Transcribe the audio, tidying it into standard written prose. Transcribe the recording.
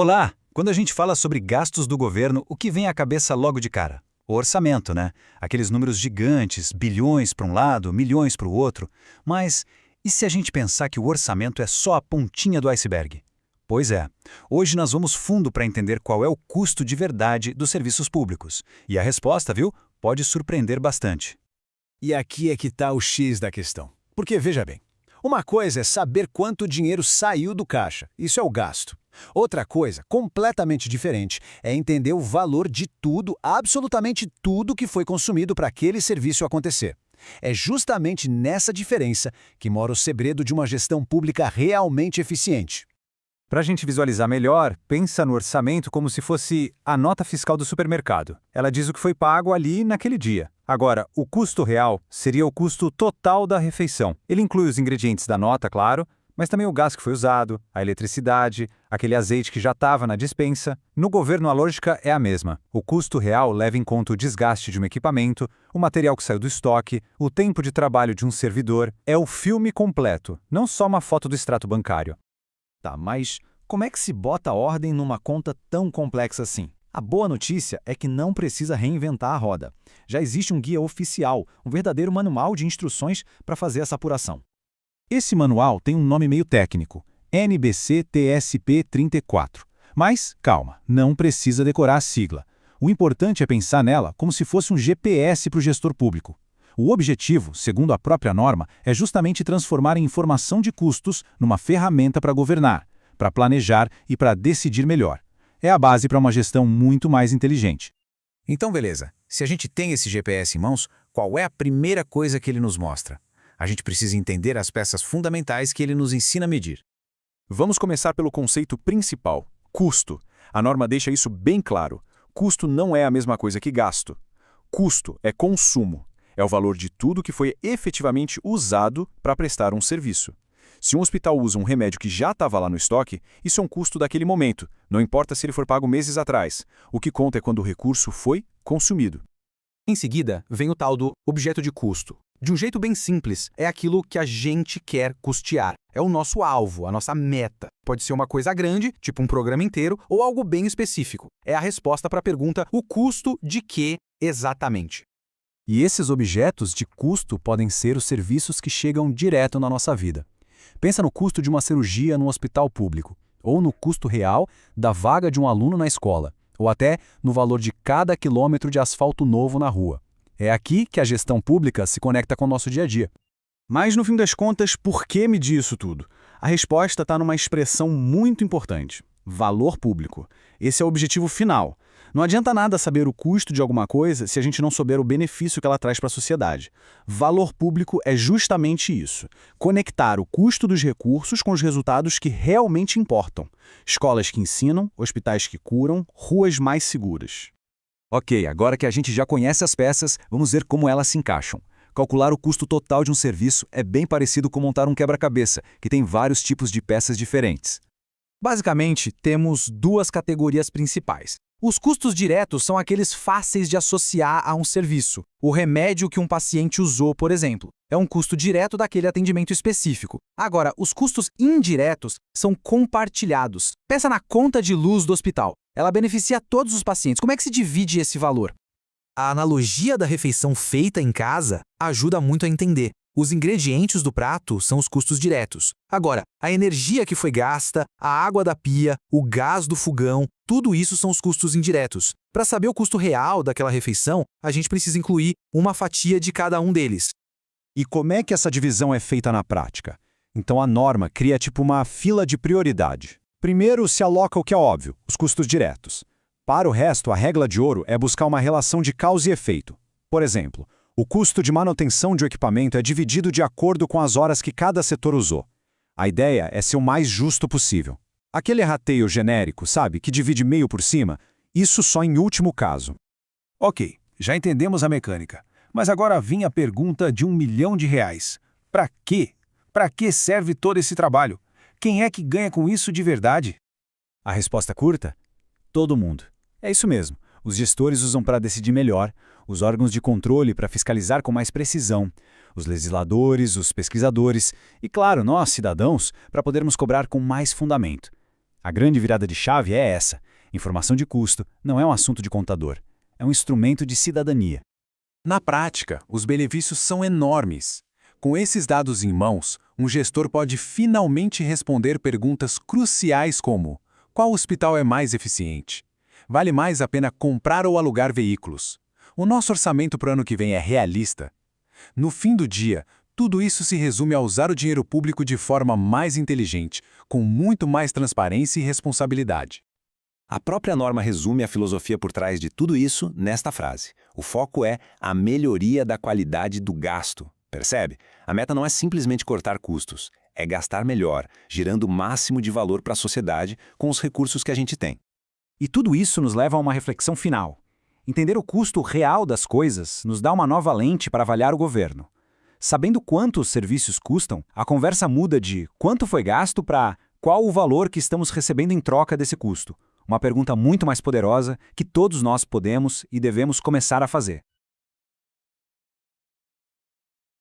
Olá! Quando a gente fala sobre gastos do governo, o que vem à cabeça logo de cara? O orçamento, né? Aqueles números gigantes, bilhões para um lado, milhões para o outro. Mas e se a gente pensar que o orçamento é só a pontinha do iceberg? Pois é, hoje nós vamos fundo para entender qual é o custo de verdade dos serviços públicos. E a resposta, viu, pode surpreender bastante. E aqui é que está o X da questão. Porque, veja bem, uma coisa é saber quanto dinheiro saiu do caixa, isso é o gasto. Outra coisa, completamente diferente, é entender o valor de tudo, absolutamente tudo que foi consumido para aquele serviço acontecer. É justamente nessa diferença que mora o segredo de uma gestão pública realmente eficiente. Para a gente visualizar melhor, pensa no orçamento como se fosse a nota fiscal do supermercado. Ela diz o que foi pago ali naquele dia. Agora, o custo real seria o custo total da refeição. Ele inclui os ingredientes da nota, claro, mas também o gás que foi usado, a eletricidade, aquele azeite que já estava na despensa. No governo, a lógica é a mesma. O custo real leva em conta o desgaste de um equipamento, o material que saiu do estoque, o tempo de trabalho de um servidor. É o filme completo, não só uma foto do extrato bancário. Tá, mas como é que se bota ordem numa conta tão complexa assim? A boa notícia é que não precisa reinventar a roda. Já existe um guia oficial, um verdadeiro manual de instruções para fazer essa apuração. Esse manual tem um nome meio técnico, NBC-TSP 34. Mas, calma, não precisa decorar a sigla. O importante é pensar nela como se fosse um GPS para o gestor público. O objetivo, segundo a própria norma, é justamente transformar a informação de custos numa ferramenta para governar, para planejar e para decidir melhor. É a base para uma gestão muito mais inteligente. Então, beleza. Se a gente tem esse GPS em mãos, qual é a primeira coisa que ele nos mostra? A gente precisa entender as peças fundamentais que ele nos ensina a medir. Vamos começar pelo conceito principal, custo. A norma deixa isso bem claro. Custo não é a mesma coisa que gasto. Custo é consumo. É o valor de tudo que foi efetivamente usado para prestar um serviço. Se um hospital usa um remédio que já estava lá no estoque, isso é um custo daquele momento, não importa se ele for pago meses atrás. O que conta é quando o recurso foi consumido. Em seguida, vem o tal do objeto de custo. De um jeito bem simples, é aquilo que a gente quer custear. É o nosso alvo, a nossa meta. Pode ser uma coisa grande, tipo um programa inteiro, ou algo bem específico. É a resposta para a pergunta: o custo de quê exatamente? E esses objetos de custo podem ser os serviços que chegam direto na nossa vida. Pensa no custo de uma cirurgia no hospital público, ou no custo real da vaga de um aluno na escola, ou até no valor de cada quilômetro de asfalto novo na rua. É aqui que a gestão pública se conecta com o nosso dia a dia. Mas, no fim das contas, por que medir isso tudo? A resposta está numa expressão muito importante: valor público. Esse é o objetivo final. Não adianta nada saber o custo de alguma coisa se a gente não souber o benefício que ela traz para a sociedade. Valor público é justamente isso: conectar o custo dos recursos com os resultados que realmente importam. Escolas que ensinam, hospitais que curam, ruas mais seguras. Ok, agora que a gente já conhece as peças, vamos ver como elas se encaixam. Calcular o custo total de um serviço é bem parecido com montar um quebra-cabeça, que tem vários tipos de peças diferentes. Basicamente, temos duas categorias principais. Os custos diretos são aqueles fáceis de associar a um serviço. O remédio que um paciente usou, por exemplo, é um custo direto daquele atendimento específico. Agora, os custos indiretos são compartilhados. Pensa na conta de luz do hospital. Ela beneficia todos os pacientes. Como é que se divide esse valor? A analogia da refeição feita em casa ajuda muito a entender. Os ingredientes do prato são os custos diretos. Agora, a energia que foi gasta, a água da pia, o gás do fogão, tudo isso são os custos indiretos. Para saber o custo real daquela refeição, a gente precisa incluir uma fatia de cada um deles. E como é que essa divisão é feita na prática? Então a norma cria tipo uma fila de prioridade. Primeiro se aloca o que é óbvio, os custos diretos. Para o resto, a regra de ouro é buscar uma relação de causa e efeito. Por exemplo, o custo de manutenção de um equipamento é dividido de acordo com as horas que cada setor usou. A ideia é ser o mais justo possível. Aquele rateio genérico, sabe, que divide meio por cima, isso só em último caso. Ok, já entendemos a mecânica. Mas agora vem a pergunta de R$1 milhão. Para quê? Para que serve todo esse trabalho? Quem é que ganha com isso de verdade? A resposta curta? Todo mundo. É isso mesmo. Os gestores usam para decidir melhor, os órgãos de controle para fiscalizar com mais precisão, os legisladores, os pesquisadores e, claro, nós, cidadãos, para podermos cobrar com mais fundamento. A grande virada de chave é essa. Informação de custo não é um assunto de contador, é um instrumento de cidadania. Na prática, os benefícios são enormes. Com esses dados em mãos, um gestor pode finalmente responder perguntas cruciais como: qual hospital é mais eficiente? Vale mais a pena comprar ou alugar veículos? O nosso orçamento para o ano que vem é realista? No fim do dia, tudo isso se resume a usar o dinheiro público de forma mais inteligente, com muito mais transparência e responsabilidade. A própria norma resume a filosofia por trás de tudo isso nesta frase. O foco é a melhoria da qualidade do gasto. Percebe? A meta não é simplesmente cortar custos, é gastar melhor, gerando o máximo de valor para a sociedade com os recursos que a gente tem. E tudo isso nos leva a uma reflexão final. Entender o custo real das coisas nos dá uma nova lente para avaliar o governo. Sabendo quanto os serviços custam, a conversa muda de quanto foi gasto para qual o valor que estamos recebendo em troca desse custo. Uma pergunta muito mais poderosa que todos nós podemos e devemos começar a fazer.